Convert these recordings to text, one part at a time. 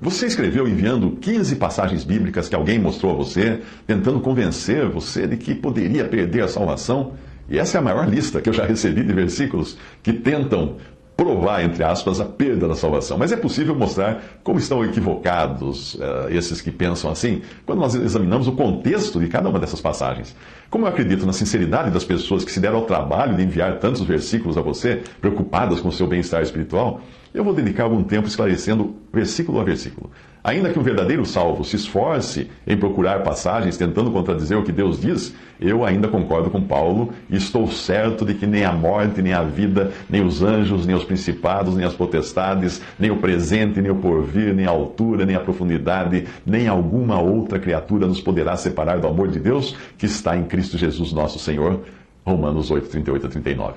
Você escreveu enviando 15 passagens bíblicas que alguém mostrou a você, tentando convencer você de que poderia perder a salvação? E essa é a maior lista que eu já recebi de versículos que tentam provar, entre aspas, a perda da salvação. Mas é possível mostrar como estão equivocados esses que pensam assim, quando nós examinamos o contexto de cada uma dessas passagens. Como eu acredito na sinceridade das pessoas que se deram ao trabalho de enviar tantos versículos a você, preocupadas com o seu bem-estar espiritual, eu vou dedicar algum tempo esclarecendo versículo a versículo. Ainda que um verdadeiro salvo se esforce em procurar passagens tentando contradizer o que Deus diz, eu ainda concordo com Paulo e estou certo de que nem a morte, nem a vida, nem os anjos, nem os principados, nem as potestades, nem o presente, nem o porvir, nem a altura, nem a profundidade, nem alguma outra criatura nos poderá separar do amor de Deus que está em Cristo Jesus nosso Senhor. Romanos 8, 38 a 39.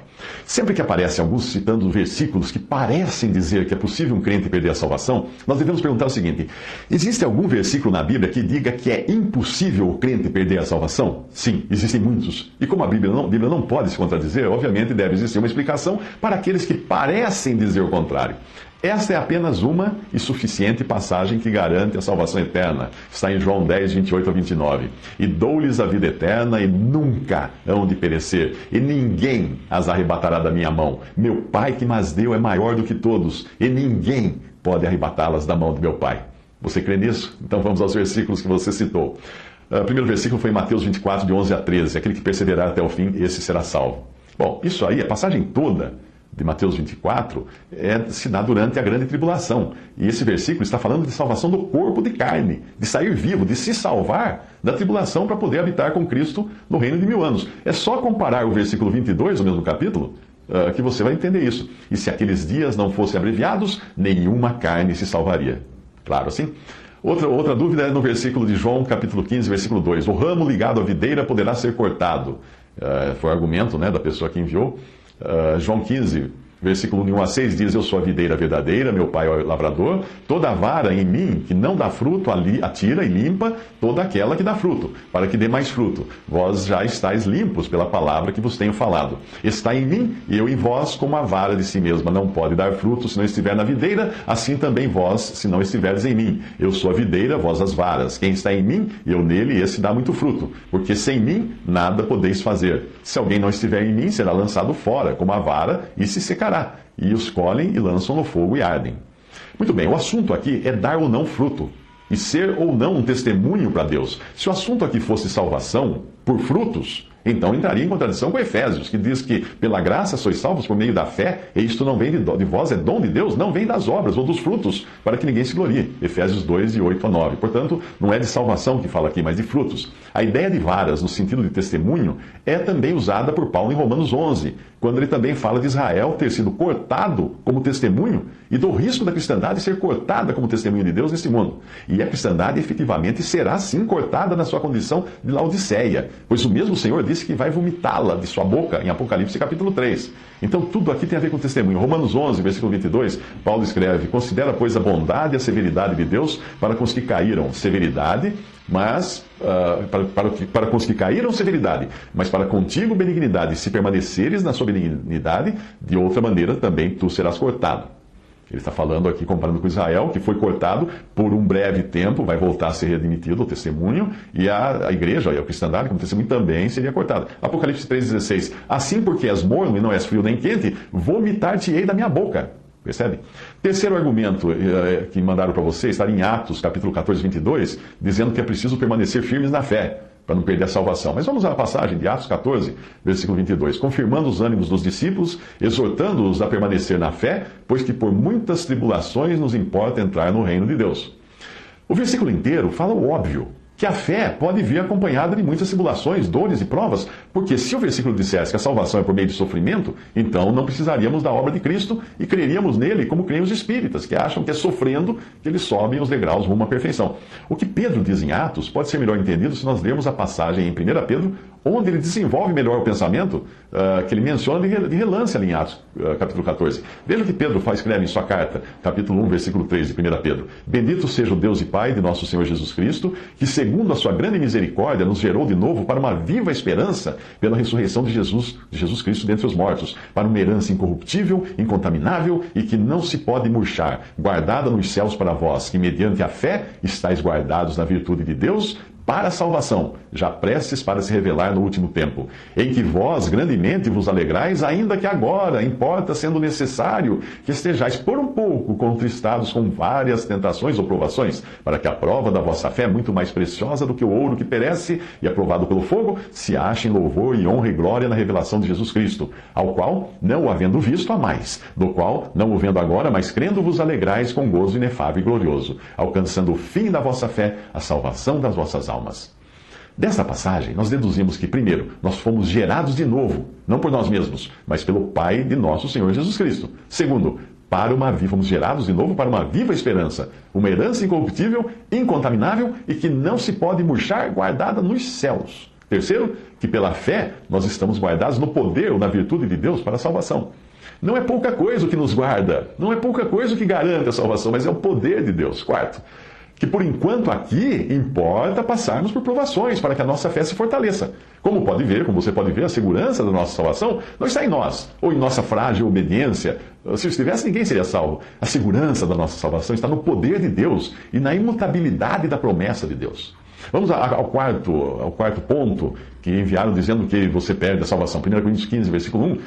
Sempre que aparecem alguns citando versículos que parecem dizer que é possível um crente perder a salvação, nós devemos perguntar o seguinte: existe algum versículo na Bíblia que diga que é impossível o crente perder a salvação? Sim, existem muitos. E como a Bíblia não pode se contradizer, obviamente deve existir uma explicação para aqueles que parecem dizer o contrário. Esta é apenas uma e suficiente passagem que garante a salvação eterna. Está em João 10, 28 a 29. E dou-lhes a vida eterna e nunca hão de perecer, e ninguém as arrebatará da minha mão. Meu Pai que mas deu é maior do que todos, e ninguém pode arrebatá-las da mão do meu Pai. Você crê nisso? Então vamos aos versículos que você citou. O primeiro versículo foi Mateus 24, de 11 a 13. Aquele que perseverar até o fim, esse será salvo. Bom, isso aí, a passagem toda de Mateus 24, se dá durante a grande tribulação. E esse versículo está falando de salvação do corpo de carne, de sair vivo, de se salvar da tribulação para poder habitar com Cristo no reino de 1000 anos. É só comparar o versículo 22 do mesmo capítulo que você vai entender isso. E se aqueles dias não fossem abreviados, nenhuma carne se salvaria. Claro assim? Outra dúvida é no versículo de João, capítulo 15, versículo 2. O ramo ligado à videira poderá ser cortado. Foi o argumento da pessoa que enviou. João 15, versículo 1 a 6 diz: Eu sou a videira verdadeira, meu pai é o lavrador. Toda vara em mim que não dá fruto, atira e limpa toda aquela que dá fruto, para que dê mais fruto. Vós já estáis limpos pela palavra que vos tenho falado. Está em mim e eu em vós, como a vara de si mesma não pode dar fruto se não estiver na videira, assim também vós, se não estiverdes em mim. Eu sou a videira, vós as varas. Quem está em mim e eu nele, esse dá muito fruto, porque sem mim nada podeis fazer. Se alguém não estiver em mim, será lançado fora, como a vara, e se secará. E os colhem e lançam no fogo e ardem. Muito bem, o assunto aqui é dar ou não fruto, e ser ou não um testemunho para Deus. Se o assunto aqui fosse salvação por frutos, então entraria em contradição com Efésios, que diz que pela graça sois salvos por meio da fé, e isto não vem de vós, é dom de Deus, não vem das obras ou dos frutos, para que ninguém se glorie. Efésios 2, de 8 a 9. Portanto, não é de salvação que fala aqui, mas de frutos. A ideia de varas, no sentido de testemunho, é também usada por Paulo em Romanos 11, quando ele também fala de Israel ter sido cortado como testemunho e do risco da cristandade ser cortada como testemunho de Deus nesse mundo. E a cristandade efetivamente será sim cortada na sua condição de Laodiceia, pois o mesmo Senhor disse que vai vomitá-la de sua boca em Apocalipse capítulo 3. Então tudo aqui tem a ver com testemunho. Romanos 11, versículo 22, Paulo escreve: Considera, pois, a bondade e a severidade de Deus para com os que caíram. Severidade, mas para com os que caíram, severidade, mas para contigo benignidade. Se permaneceres na sua benignidade, de outra maneira também tu serás cortado. Ele está falando aqui, comparando com Israel, que foi cortado por um breve tempo, vai voltar a ser readmitido o testemunho, e a igreja, e a cristandade, como testemunho, também seria cortada. Apocalipse 3,16: Assim porque és morno e não és frio nem quente, vomitar-te-ei da minha boca. Percebe? Terceiro argumento que mandaram para você está em Atos, capítulo 14, 22, dizendo que é preciso permanecer firmes na fé, para não perder a salvação. Mas vamos à passagem de Atos 14, versículo 22. Confirmando os ânimos dos discípulos, exortando-os a permanecer na fé, pois que por muitas tribulações nos importa entrar no reino de Deus. O versículo inteiro fala o óbvio, que a fé pode vir acompanhada de muitas tribulações, dores e provas, porque se o versículo dissesse que a salvação é por meio de sofrimento, então não precisaríamos da obra de Cristo e creríamos nele como creem os espíritas, que acham que é sofrendo que eles sobem os degraus rumo à perfeição. O que Pedro diz em Atos pode ser melhor entendido se nós lermos a passagem em 1 Pedro onde ele desenvolve melhor o pensamento que ele menciona de relance ali em Atos, capítulo 14. Veja o que Pedro escreve em sua carta, capítulo 1, versículo 3 de 1 Pedro. Bendito seja o Deus e Pai de nosso Senhor Jesus Cristo, que segundo a sua grande misericórdia nos gerou de novo para uma viva esperança pela ressurreição de Jesus Cristo dentre os mortos, para uma herança incorruptível, incontaminável e que não se pode murchar, guardada nos céus para vós, que mediante a fé estáis guardados na virtude de Deus, para a salvação, já prestes para se revelar no último tempo, em que vós grandemente vos alegrais, ainda que agora importa, sendo necessário, que estejais por um pouco contristados com várias tentações ou provações, para que a prova da vossa fé, muito mais preciosa do que o ouro que perece e é provado pelo fogo, se ache em louvor e honra e glória na revelação de Jesus Cristo, ao qual, não o havendo visto, amais, do qual, não o vendo agora, mas crendo vos alegrais com gozo inefável e glorioso, alcançando o fim da vossa fé, a salvação das vossas almas. Desta passagem, nós deduzimos que, primeiro, nós fomos gerados de novo, não por nós mesmos, mas pelo Pai de nosso Senhor Jesus Cristo. Segundo, fomos gerados de novo para uma viva esperança, uma herança incorruptível, incontaminável e que não se pode murchar, guardada nos céus. Terceiro, que pela fé nós estamos guardados no poder ou na virtude de Deus para a salvação. Não é pouca coisa o que nos guarda, não é pouca coisa o que garante a salvação, mas é o poder de Deus. Quarto, que por enquanto aqui importa passarmos por provações para que a nossa fé se fortaleça. Como você pode ver, a segurança da nossa salvação não está em nós, ou em nossa frágil obediência. Se estivesse, ninguém seria salvo. A segurança da nossa salvação está no poder de Deus e na imutabilidade da promessa de Deus. Vamos ao quarto ponto que enviaram dizendo que você perde a salvação. 1 Coríntios 15, versículo 1,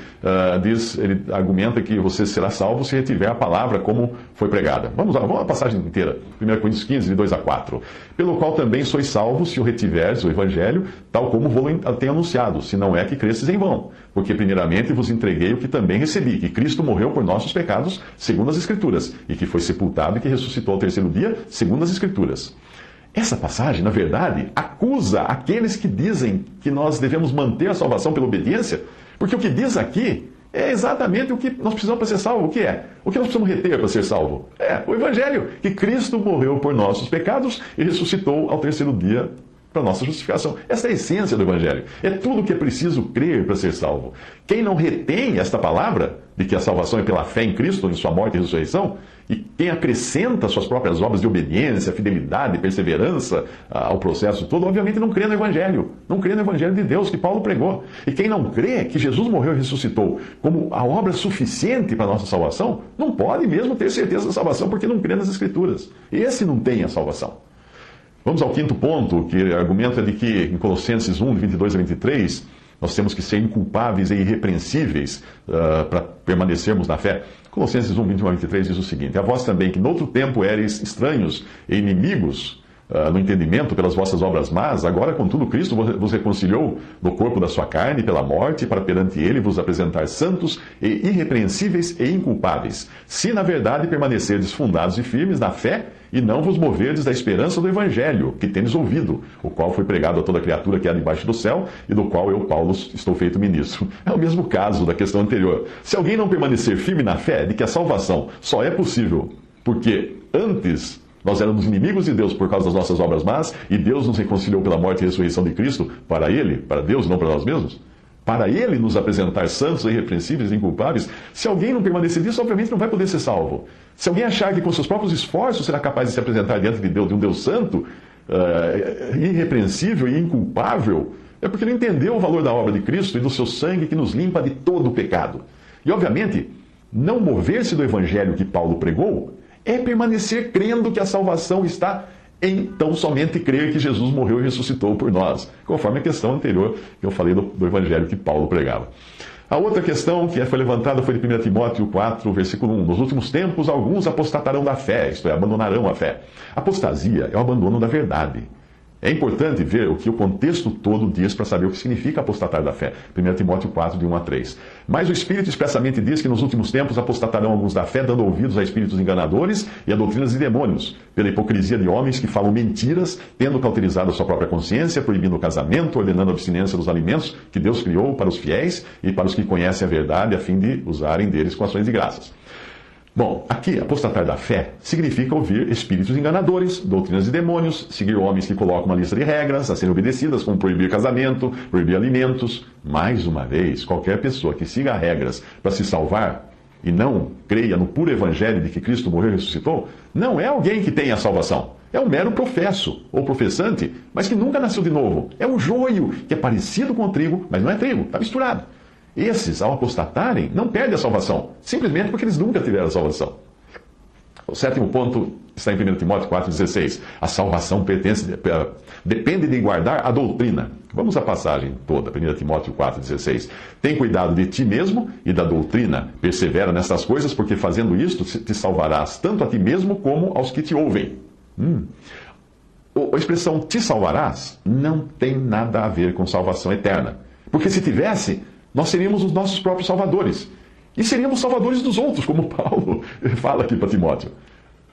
ele argumenta que você será salvo se retiver a palavra como foi pregada. Vamos à passagem inteira. 1 Coríntios 15, de 2 a 4. Pelo qual também sois salvos se o retiveres o evangelho, tal como vou tenho anunciado, se não é que cresces em vão. Porque primeiramente vos entreguei o que também recebi, que Cristo morreu por nossos pecados, segundo as Escrituras, e que foi sepultado e que ressuscitou ao terceiro dia, segundo as Escrituras. Essa passagem, na verdade, acusa aqueles que dizem que nós devemos manter a salvação pela obediência, porque o que diz aqui é exatamente o que nós precisamos para ser salvo. O que é? O que nós precisamos reter para ser salvo? É o Evangelho, que Cristo morreu por nossos pecados e ressuscitou ao terceiro dia para a nossa justificação. Essa é a essência do Evangelho. É tudo o que é preciso crer para ser salvo. Quem não retém esta palavra, de que a salvação é pela fé em Cristo, em sua morte e ressurreição, e quem acrescenta suas próprias obras de obediência, fidelidade, perseverança ao processo todo, obviamente não crê no Evangelho. Não crê no Evangelho de Deus que Paulo pregou. E quem não crê que Jesus morreu e ressuscitou como a obra suficiente para a nossa salvação, não pode mesmo ter certeza da salvação porque não crê nas Escrituras. Esse não tem a salvação. Vamos ao quinto ponto, que argumenta de que em Colossenses 1, de 22 a 23, nós temos que ser inculpáveis e irrepreensíveis para permanecermos na fé. Colossenses 1, 21 a 23 diz o seguinte: A vós também, que noutro tempo eres estranhos e inimigos no entendimento pelas vossas obras más, agora, contudo, Cristo vos reconciliou no corpo da sua carne pela morte, para perante ele vos apresentar santos e irrepreensíveis e inculpáveis, se na verdade permanecerdes fundados e firmes na fé, e não vos moverdes da esperança do Evangelho, que tendes ouvido, o qual foi pregado a toda criatura que há debaixo do céu, e do qual eu, Paulo, estou feito ministro. É o mesmo caso da questão anterior. Se alguém não permanecer firme na fé de que a salvação só é possível porque antes nós éramos inimigos de Deus por causa das nossas obras más, e Deus nos reconciliou pela morte e ressurreição de Cristo para Ele, para Deus, não para nós mesmos, para Ele nos apresentar santos, irrepreensíveis e inculpáveis. Se alguém não permanecer nisso, obviamente não vai poder ser salvo. Se alguém achar que com seus próprios esforços será capaz de se apresentar diante de Deus, de um Deus santo, irrepreensível e inculpável, é porque não entendeu o valor da obra de Cristo e do seu sangue que nos limpa de todo o pecado. E, obviamente, não mover-se do Evangelho que Paulo pregou é permanecer crendo que a salvação está em tão somente crer que Jesus morreu e ressuscitou por nós, conforme a questão anterior que eu falei do Evangelho que Paulo pregava. A outra questão que foi levantada foi de 1 Timóteo 4, versículo 1. Nos últimos tempos, alguns apostatarão da fé, isto é, abandonarão a fé. Apostasia é o abandono da verdade. É importante ver o que o contexto todo diz para saber o que significa apostatar da fé. 1 Timóteo 4, de 1 a 3. Mas o Espírito expressamente diz que nos últimos tempos apostatarão alguns da fé, dando ouvidos a espíritos enganadores e a doutrinas de demônios, pela hipocrisia de homens que falam mentiras, tendo cauterizado a sua própria consciência, proibindo o casamento, ordenando a abstinência dos alimentos que Deus criou para os fiéis e para os que conhecem a verdade, a fim de usarem deles com ações de graças. Bom, aqui, apostatar da fé significa ouvir espíritos enganadores, doutrinas de demônios, seguir homens que colocam uma lista de regras a serem obedecidas, como proibir casamento, proibir alimentos. Mais uma vez, qualquer pessoa que siga regras para se salvar e não creia no puro evangelho de que Cristo morreu e ressuscitou, não é alguém que tem a salvação. É um mero professo ou professante, mas que nunca nasceu de novo. É um joio que é parecido com o trigo, mas não é trigo, está misturado. Esses, ao apostatarem, não perdem a salvação, simplesmente porque eles nunca tiveram a salvação. O sétimo ponto está em 1 Timóteo 4,16. A salvação depende de guardar a doutrina. Vamos à passagem toda, 1 Timóteo 4,16. Tem cuidado de ti mesmo e da doutrina. Persevera nestas coisas, porque fazendo isto te salvarás tanto a ti mesmo como aos que te ouvem. A expressão te salvarás não tem nada a ver com salvação eterna. Porque se tivesse, nós seríamos os nossos próprios salvadores. E seríamos salvadores dos outros, como Paulo fala aqui para Timóteo.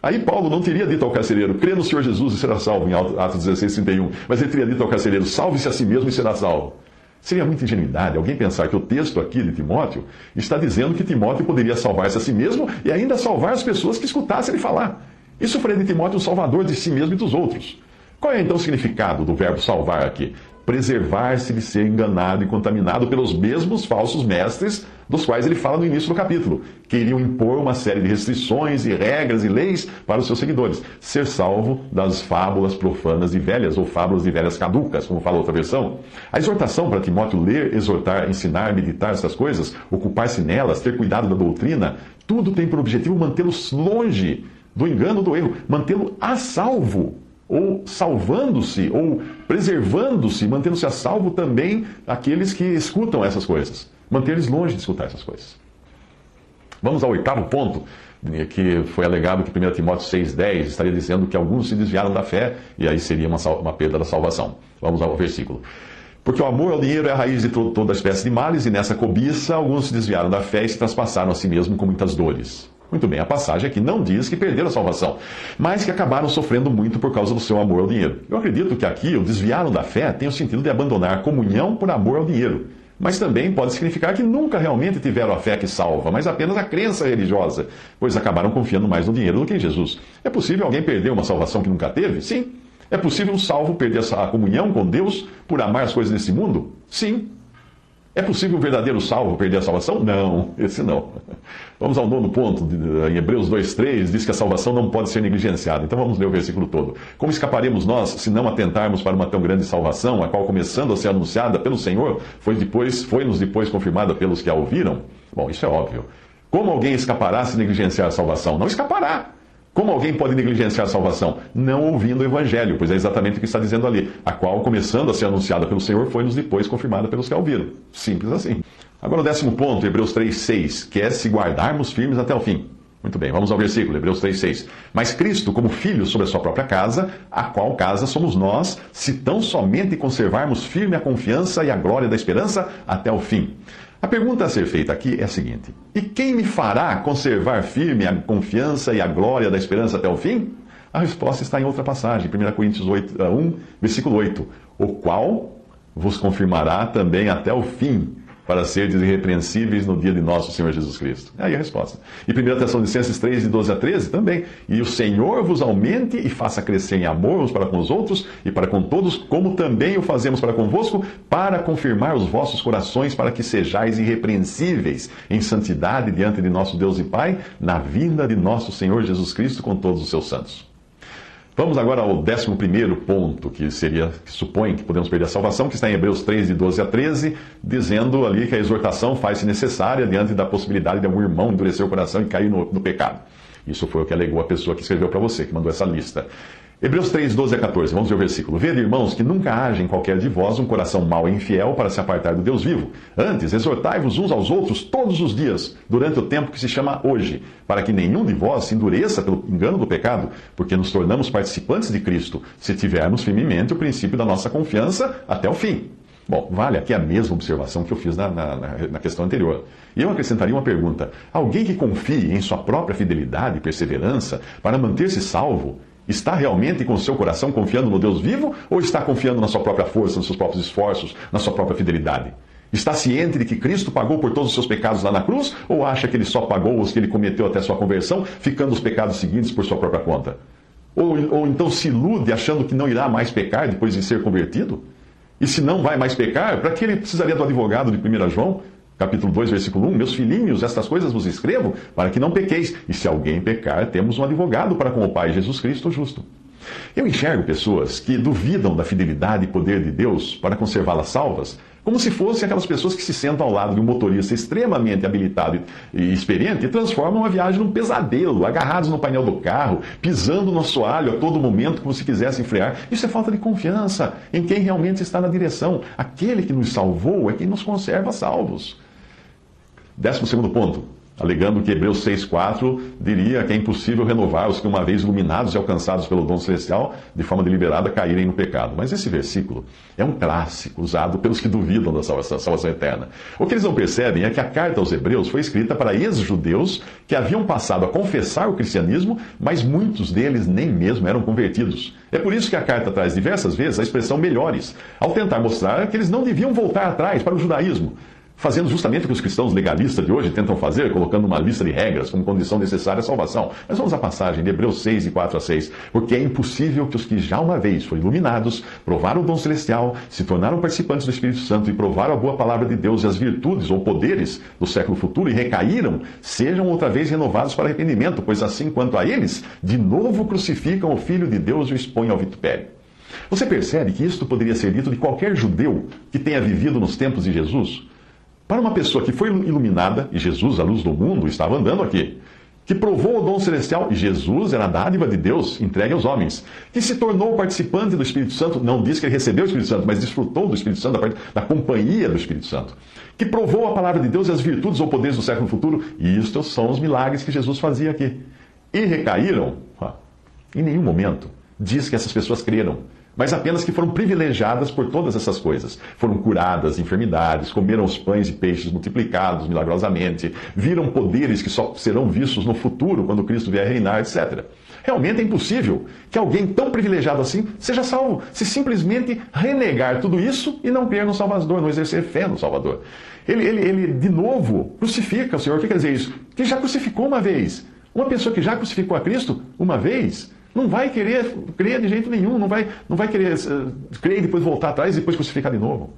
Aí Paulo não teria dito ao carcereiro, crê no Senhor Jesus e será salvo, em Atos 16:31. Mas ele teria dito ao carcereiro, salve-se a si mesmo e será salvo. Seria muita ingenuidade alguém pensar que o texto aqui de Timóteo está dizendo que Timóteo poderia salvar-se a si mesmo e ainda salvar as pessoas que escutassem ele falar. Isso faria de Timóteo um salvador de si mesmo e dos outros. Qual é então o significado do verbo salvar aqui? Preservar-se de ser enganado e contaminado pelos mesmos falsos mestres dos quais ele fala no início do capítulo, que iriam impor uma série de restrições e regras e leis para os seus seguidores. Ser salvo das fábulas profanas e velhas, ou fábulas de velhas caducas, como fala outra versão. A exortação para Timóteo ler, exortar, ensinar, meditar essas coisas, ocupar-se nelas, ter cuidado da doutrina, tudo tem por objetivo mantê-los longe do engano, do erro, mantê-lo a salvo, ou salvando-se, ou preservando-se, mantendo-se a salvo também aqueles que escutam essas coisas. Manter-eles longe de escutar essas coisas. Vamos ao oitavo ponto, que foi alegado que 1 Timóteo 6,10 estaria dizendo que alguns se desviaram da fé, e aí seria uma perda da salvação. Vamos ao versículo. Porque o amor ao dinheiro é a raiz de toda espécie de males, e nessa cobiça alguns se desviaram da fé e se traspassaram a si mesmo com muitas dores. Muito bem, a passagem aqui não diz que perderam a salvação, mas que acabaram sofrendo muito por causa do seu amor ao dinheiro. Eu acredito que aqui o desviaram da fé tem o sentido de abandonar a comunhão por amor ao dinheiro. Mas também pode significar que nunca realmente tiveram a fé que salva, mas apenas a crença religiosa, pois acabaram confiando mais no dinheiro do que em Jesus. É possível alguém perder uma salvação que nunca teve? Sim. É possível um salvo perder a comunhão com Deus por amar as coisas desse mundo? Sim. É possível um verdadeiro salvo perder a salvação? Não, esse não. Vamos ao nono ponto, em Hebreus 2,3, diz que a salvação não pode ser negligenciada. Então vamos ler o versículo todo. Como escaparemos nós, se não atentarmos para uma tão grande salvação, a qual, começando a ser anunciada pelo Senhor, foi-nos depois confirmada pelos que a ouviram? Bom, isso é óbvio. Como alguém escapará se negligenciar a salvação? Não escapará. Como alguém pode negligenciar a salvação? Não ouvindo o Evangelho, pois é exatamente o que está dizendo ali. A qual, começando a ser anunciada pelo Senhor, foi-nos depois confirmada pelos que a ouviram. Simples assim. Agora o 10º ponto, Hebreus 3,6, que é se guardarmos firmes até o fim. Muito bem, vamos ao versículo, Hebreus 3,6. Mas Cristo, como filho sobre a sua própria casa, a qual casa somos nós, se tão somente conservarmos firme a confiança e a glória da esperança até o fim. A pergunta a ser feita aqui é a seguinte: e quem me fará conservar firme a confiança e a glória da esperança até o fim? A resposta está em outra passagem, 1 Coríntios 1, versículo 8. O qual vos confirmará também até o fim, para seres irrepreensíveis no dia de nosso Senhor Jesus Cristo. É aí a resposta. E 1 Tessalonicenses 3, de 12 a 13, também. E o Senhor vos aumente e faça crescer em amor uns para com os outros e para com todos, como também o fazemos para convosco, para confirmar os vossos corações, para que sejais irrepreensíveis em santidade diante de nosso Deus e Pai, na vinda de nosso Senhor Jesus Cristo com todos os seus santos. Vamos agora ao 11º ponto, que supõe que podemos perder a salvação, que está em Hebreus 3, de 12 a 13, dizendo ali que a exortação faz-se necessária diante da possibilidade de algum irmão endurecer o coração e cair no pecado. Isso foi o que alegou a pessoa que escreveu para você, que mandou essa lista. Hebreus 3, 12 a 14, vamos ver o versículo. Vede, irmãos, que nunca haja em qualquer de vós um coração mau e infiel para se apartar do Deus vivo. Antes, exortai-vos uns aos outros todos os dias, durante o tempo que se chama hoje, para que nenhum de vós se endureça pelo engano do pecado, porque nos tornamos participantes de Cristo, se tivermos firmemente o princípio da nossa confiança até o fim. Bom, vale aqui a mesma observação que eu fiz na questão anterior. E eu acrescentaria uma pergunta. Alguém que confie em sua própria fidelidade e perseverança para manter-se salvo, está realmente com o seu coração confiando no Deus vivo ou está confiando na sua própria força, nos seus próprios esforços, na sua própria fidelidade? Está ciente de que Cristo pagou por todos os seus pecados lá na cruz? Ou acha que ele só pagou os que ele cometeu até sua conversão, ficando os pecados seguintes por sua própria conta? Ou então se ilude achando que não irá mais pecar depois de ser convertido? E se não vai mais pecar, para que ele precisaria do advogado de 1 João, capítulo 2, versículo 1? Meus filhinhos, estas coisas vos escrevo para que não pequeis. E se alguém pecar, temos um advogado para com o Pai, Jesus Cristo justo. Eu enxergo pessoas que duvidam da fidelidade e poder de Deus para conservá-las salvas, como se fossem aquelas pessoas que se sentam ao lado de um motorista extremamente habilitado e experiente e transformam a viagem num pesadelo, agarrados no painel do carro, pisando no assoalho a todo momento como se quisessem frear. Isso é falta de confiança em quem realmente está na direção. Aquele que nos salvou é quem nos conserva salvos. 12º ponto, alegando que Hebreus 6,4 diria que é impossível renovar os que, uma vez iluminados e alcançados pelo dom celestial, de forma deliberada caírem no pecado. Mas esse versículo é um clássico usado pelos que duvidam da salvação eterna. O que eles não percebem é que a carta aos Hebreus foi escrita para ex-judeus que haviam passado a confessar o cristianismo, mas muitos deles nem mesmo eram convertidos. É por isso que a carta traz diversas vezes a expressão melhores, ao tentar mostrar que eles não deviam voltar atrás para o judaísmo, fazendo justamente o que os cristãos legalistas de hoje tentam fazer, colocando uma lista de regras como condição necessária à salvação. Mas vamos à passagem de Hebreus 6, de 4 a 6. Porque é impossível que os que já uma vez foram iluminados, provaram o dom celestial, se tornaram participantes do Espírito Santo e provaram a boa palavra de Deus e as virtudes ou poderes do século futuro e recaíram, sejam outra vez renovados para arrependimento, pois assim quanto a eles, de novo crucificam o Filho de Deus e o expõem ao vitupério. Você percebe que isto poderia ser dito de qualquer judeu que tenha vivido nos tempos de Jesus? Para uma pessoa que foi iluminada, e Jesus, a luz do mundo, estava andando aqui, que provou o dom celestial, e Jesus era a dádiva de Deus entregue aos homens, que se tornou participante do Espírito Santo, não diz que ele recebeu o Espírito Santo, mas desfrutou do Espírito Santo, da companhia do Espírito Santo, que provou a palavra de Deus e as virtudes ou poderes do século futuro, e isto são os milagres que Jesus fazia aqui. E recaíram? Em nenhum momento diz que essas pessoas creram, mas apenas que foram privilegiadas por todas essas coisas. Foram curadas de enfermidades, comeram os pães e peixes multiplicados milagrosamente, viram poderes que só serão vistos no futuro, quando Cristo vier reinar, etc. Realmente é impossível que alguém tão privilegiado assim seja salvo, se simplesmente renegar tudo isso e não crer no Salvador, não exercer fé no Salvador. Ele de novo, crucifica o Senhor. O que quer dizer isso? Que já crucificou uma vez. Uma pessoa que já crucificou a Cristo uma vez não vai querer crer de jeito nenhum, não vai querer crer e depois voltar atrás e depois crucificar de novo.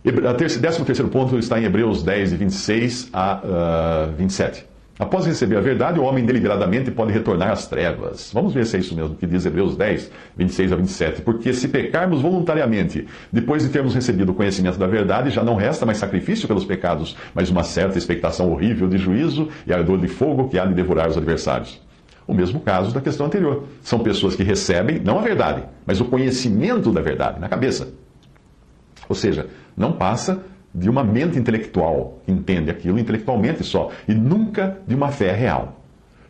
13º ponto está em Hebreus 10, de 26 a 27. Após receber a verdade, o homem deliberadamente pode retornar às trevas. Vamos ver se é isso mesmo que diz Hebreus 10, 26 a 27. Porque se pecarmos voluntariamente, depois de termos recebido o conhecimento da verdade, já não resta mais sacrifício pelos pecados, mas uma certa expectação horrível de juízo e ardor de fogo que há de devorar os adversários. O mesmo caso da questão anterior. São pessoas que recebem, não a verdade, mas o conhecimento da verdade na cabeça. Ou seja, não passa de uma mente intelectual que entende aquilo intelectualmente só, e nunca de uma fé real.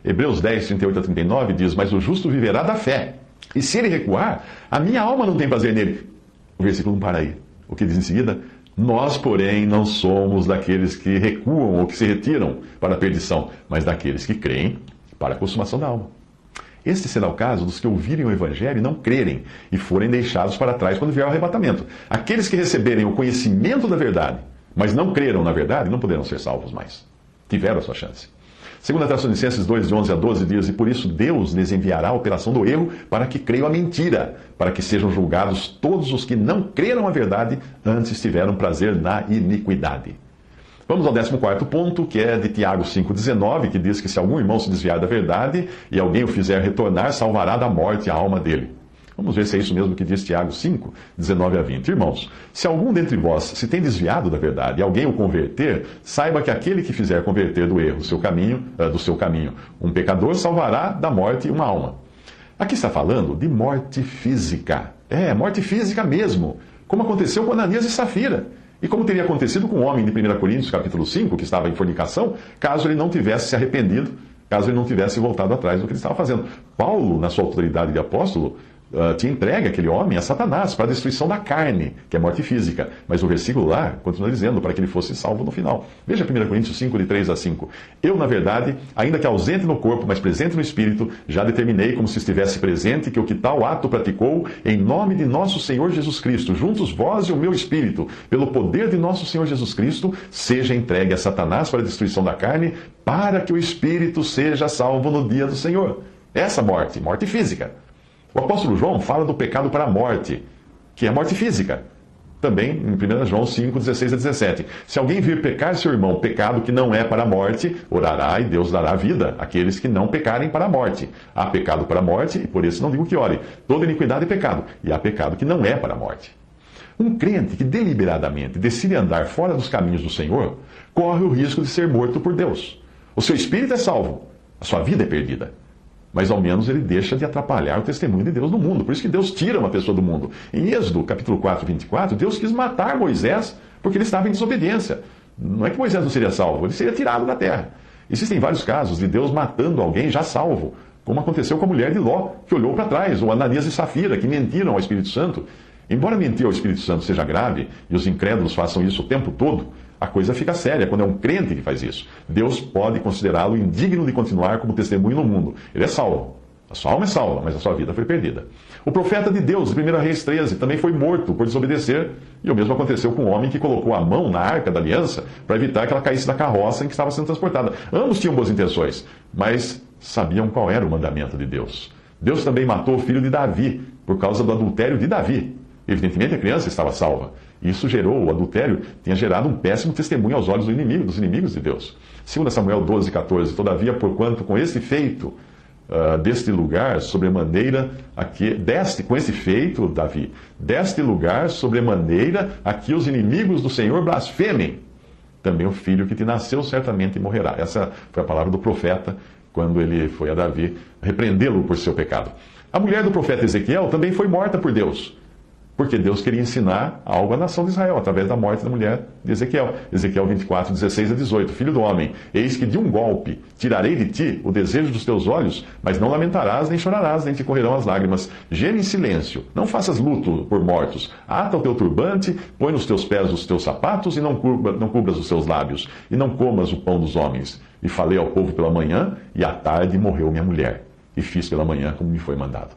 Hebreus 10, 38 a 39 diz: mas o justo viverá da fé, e se ele recuar, a minha alma não tem prazer nele. O versículo não para aí. O que diz em seguida? Nós, porém, não somos daqueles que recuam ou que se retiram para a perdição, mas daqueles que creem para a consumação da alma. Este será o caso dos que ouvirem o Evangelho e não crerem, e forem deixados para trás quando vier o arrebatamento. Aqueles que receberem o conhecimento da verdade, mas não creram na verdade, não poderão ser salvos mais. Tiveram a sua chance. 2 Tessalonicenses 2, de 11 a 12 diz: e por isso Deus lhes enviará a operação do erro, para que creiam a mentira, para que sejam julgados todos os que não creram a verdade, antes tiveram prazer na iniquidade. Vamos ao 14º ponto, que é de Tiago 5,19, que diz que se algum irmão se desviar da verdade e alguém o fizer retornar, salvará da morte a alma dele. Vamos ver se é isso mesmo que diz Tiago 5, 19 a 20. Irmãos, se algum dentre vós se tem desviado da verdade e alguém o converter, saiba que aquele que fizer converter do erro do seu caminho, um pecador salvará da morte uma alma. Aqui está falando de morte física. Morte física mesmo, como aconteceu com Ananias e Safira. E como teria acontecido com o homem de 1 Coríntios, capítulo 5, que estava em fornicação, caso ele não tivesse se arrependido, caso ele não tivesse voltado atrás do que ele estava fazendo. Paulo, na sua autoridade de apóstolo, te entregue aquele homem a Satanás para a destruição da carne, que é morte física. Mas o versículo lá continua dizendo para que ele fosse salvo no final. Veja 1 Coríntios 5, de 3 a 5. Eu, na verdade, ainda que ausente no corpo, mas presente no espírito, já determinei como se estivesse presente que o que tal ato praticou, em nome de nosso Senhor Jesus Cristo, juntos vós e o meu espírito, pelo poder de nosso Senhor Jesus Cristo, seja entregue a Satanás para a destruição da carne, para que o espírito seja salvo no dia do Senhor. Essa morte, morte física. O apóstolo João fala do pecado para a morte, que é a morte física. Também em 1 João 5, 16 a 17. Se alguém vir pecar seu irmão, pecado que não é para a morte, orará e Deus dará vida àqueles que não pecarem para a morte. Há pecado para a morte, e por isso não digo que ore. Toda iniquidade é pecado, e há pecado que não é para a morte. Um crente que deliberadamente decide andar fora dos caminhos do Senhor, corre o risco de ser morto por Deus. O seu espírito é salvo, a sua vida é perdida. Mas ao menos ele deixa de atrapalhar o testemunho de Deus no mundo. Por isso que Deus tira uma pessoa do mundo. Em Êxodo, capítulo 4, 24, Deus quis matar Moisés porque ele estava em desobediência. Não é que Moisés não seria salvo, ele seria tirado da terra. Existem vários casos de Deus matando alguém já salvo, como aconteceu com a mulher de Ló, que olhou para trás, ou Ananias e Safira, que mentiram ao Espírito Santo. Embora mentir ao Espírito Santo seja grave, e os incrédulos façam isso o tempo todo, a coisa fica séria quando é um crente que faz isso. Deus pode considerá-lo indigno de continuar como testemunho no mundo. Ele é salvo. A sua alma é salva, mas a sua vida foi perdida. O profeta de Deus, em 1 Reis 13, também foi morto por desobedecer. E o mesmo aconteceu com o homem que colocou a mão na arca da aliança para evitar que ela caísse da carroça em que estava sendo transportada. Ambos tinham boas intenções, mas sabiam qual era o mandamento de Deus. Deus também matou o filho de Davi por causa do adultério de Davi. Evidentemente a criança estava salva. Isso gerou, o adultério tinha gerado um péssimo testemunho aos olhos dos inimigos de Deus. 2 Samuel 12, 14. Todavia, porquanto com esse feito deste lugar sobremaneira aqui, com esse feito, Davi, deste lugar sobremaneira aqui os inimigos do Senhor blasfemem, também o filho que te nasceu certamente morrerá. Essa foi a palavra do profeta quando ele foi a Davi repreendê-lo por seu pecado. A mulher do profeta Ezequiel também foi morta por Deus, porque Deus queria ensinar algo à nação de Israel, através da morte da mulher de Ezequiel. Ezequiel 24, 16 a 18. Filho do homem, eis que de um golpe tirarei de ti o desejo dos teus olhos, mas não lamentarás, nem chorarás, nem te correrão as lágrimas. Geme em silêncio, não faças luto por mortos. Ata o teu turbante, põe nos teus pés os teus sapatos, e não cubras os seus lábios, e não comas o pão dos homens. E falei ao povo pela manhã, e à tarde morreu minha mulher. E fiz pela manhã como me foi mandado.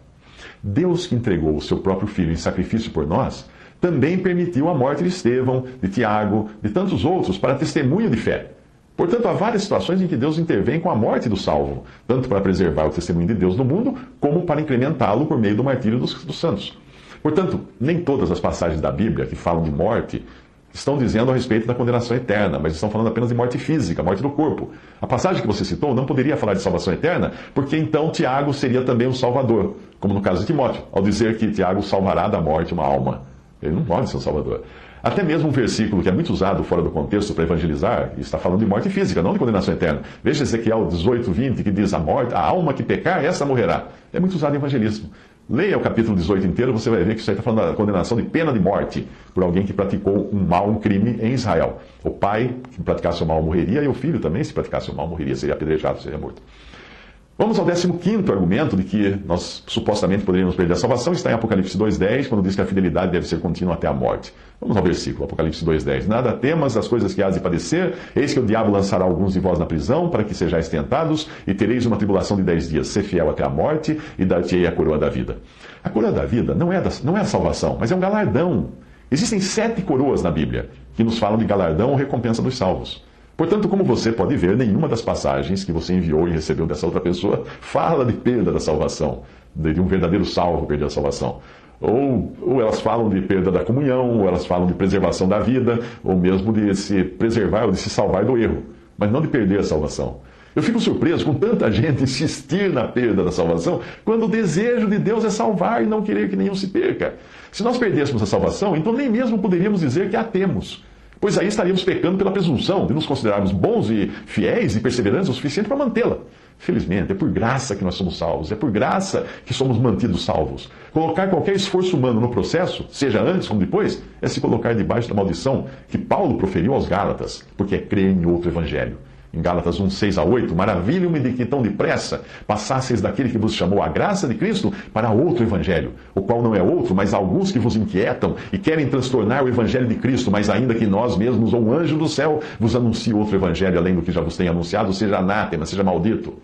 Deus que entregou o seu próprio filho em sacrifício por nós, também permitiu a morte de Estevão, de Tiago, de tantos outros, para testemunho de fé. Portanto, há várias situações em que Deus intervém com a morte do salvo, tanto para preservar o testemunho de Deus no mundo, como para incrementá-lo por meio do martírio dos santos. Portanto, nem todas as passagens da Bíblia que falam de morte estão dizendo a respeito da condenação eterna, mas estão falando apenas de morte física, morte do corpo. A passagem que você citou não poderia falar de salvação eterna, porque então Tiago seria também um salvador, como no caso de Timóteo, ao dizer que Tiago salvará da morte uma alma. Ele não pode ser um salvador. Até mesmo um versículo que é muito usado fora do contexto para evangelizar, está falando de morte física, não de condenação eterna. Veja Ezequiel 18, 20, que diz: a alma que pecar, essa morrerá. É muito usado em evangelismo. Leia o capítulo 18 inteiro, você vai ver que isso aí está falando da condenação de pena de morte por alguém que praticou um crime em Israel. O pai que praticasse o mal morreria, e o filho também, se praticasse o mal, morreria, seria apedrejado, seria morto. Vamos ao 15º argumento de que nós supostamente poderíamos perder a salvação. Está em Apocalipse 2,10, quando diz que a fidelidade deve ser contínua até a morte. Vamos ao versículo, Apocalipse 2,10. Nada temas das coisas que hás de padecer, eis que o diabo lançará alguns de vós na prisão, para que sejais tentados, e tereis uma tribulação de 10 dias. Ser fiel até a morte, e dar-te-ei a coroa da vida. A coroa da vida não é a salvação, mas é um galardão. Existem 7 coroas na Bíblia, que nos falam de galardão ou recompensa dos salvos. Portanto, como você pode ver, nenhuma das passagens que você enviou e recebeu dessa outra pessoa fala de perda da salvação, de um verdadeiro salvo perder a salvação. Ou elas falam de perda da comunhão, ou elas falam de preservação da vida, ou mesmo de se preservar ou de se salvar do erro, mas não de perder a salvação. Eu fico surpreso com tanta gente insistir na perda da salvação, quando o desejo de Deus é salvar e não querer que nenhum se perca. Se nós perdêssemos a salvação, então nem mesmo poderíamos dizer que a temos. Pois aí estaríamos pecando pela presunção de nos considerarmos bons e fiéis e perseverantes o suficiente para mantê-la. Felizmente, é por graça que nós somos salvos, é por graça que somos mantidos salvos. Colocar qualquer esforço humano no processo, seja antes como depois, é se colocar debaixo da maldição que Paulo proferiu aos Gálatas, porque é crer em outro evangelho. Em Gálatas 1, 6 a 8, maravilho-me de que tão depressa passasseis daquele que vos chamou a graça de Cristo para outro evangelho, o qual não é outro, mas alguns que vos inquietam e querem transtornar o evangelho de Cristo, mas ainda que nós mesmos ou um anjo do céu vos anuncie outro evangelho além do que já vos tem anunciado, seja anátema, seja maldito.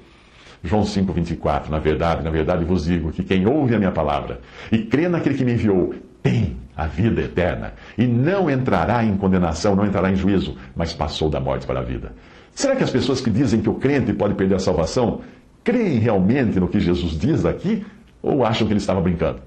João 5, 24, na verdade vos digo que quem ouve a minha palavra e crê naquele que me enviou, tem a vida eterna e não entrará em condenação, não entrará em juízo, mas passou da morte para a vida. Será que as pessoas que dizem que o crente pode perder a salvação creem realmente no que Jesus diz aqui ou acham que ele estava brincando?